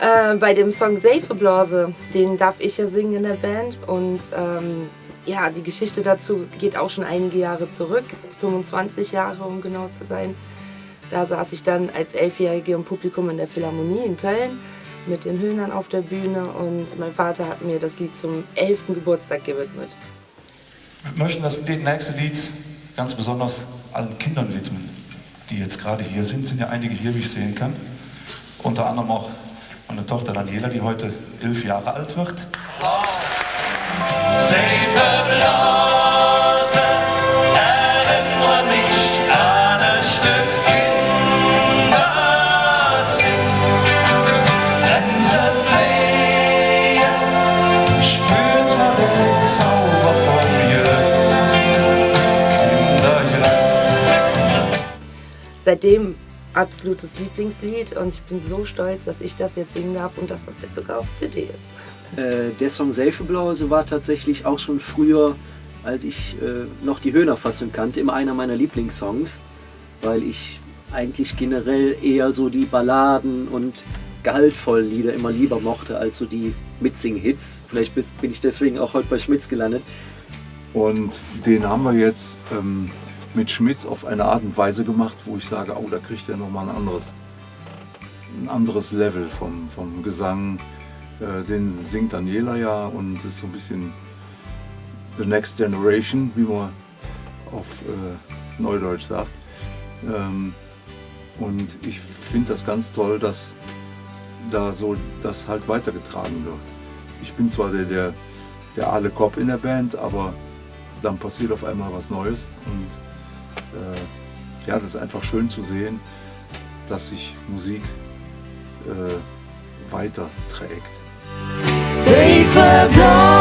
Bei dem Song Seife Blase, den darf ich ja singen in der Band und ja, die Geschichte dazu geht auch schon einige Jahre zurück, 25 Jahre um genau zu sein. Da saß ich dann als 11-Jährige im Publikum in der Philharmonie in Köln mit den Höhnern auf der Bühne und mein Vater hat mir das Lied zum 11. Geburtstag gewidmet. Wir möchten das nächste Lied ganz besonders allen Kindern widmen, die jetzt gerade hier sind. Es sind ja einige hier, wie ich sehen kann. Unter anderem auch meine Tochter Daniela, die heute 11 Jahre alt wird. Seife Blase, erinnere mich an ein Stück Kinderzeit. Wenn sie flehen, spürt man den Zauber von Kinderjugend. Seitdem absolutes Lieblingslied und ich bin so stolz, dass ich das jetzt singen darf und dass das jetzt sogar auf CD ist. Der Song Seife Blase war tatsächlich auch schon früher, als ich noch die Höhner-Fassung kannte, immer einer meiner Lieblingssongs, weil ich eigentlich generell eher so die Balladen und gehaltvollen Lieder immer lieber mochte als so die Mitsing-Hits. Vielleicht bin ich deswegen auch heute bei Schmitz gelandet. Und den haben wir jetzt mit Schmitz auf eine Art und Weise gemacht, wo ich sage, oh, da kriegt er nochmal ein anderes Level vom Gesang. Den singt Daniela ja und ist so ein bisschen the next generation, wie man auf Neudeutsch sagt. Und ich finde das ganz toll, dass da so das halt weitergetragen wird. Ich bin zwar der aale Kopf in der Band, aber dann passiert auf einmal was Neues und ja, das ist einfach schön zu sehen, dass sich Musik weiter trägt. Seife Blase.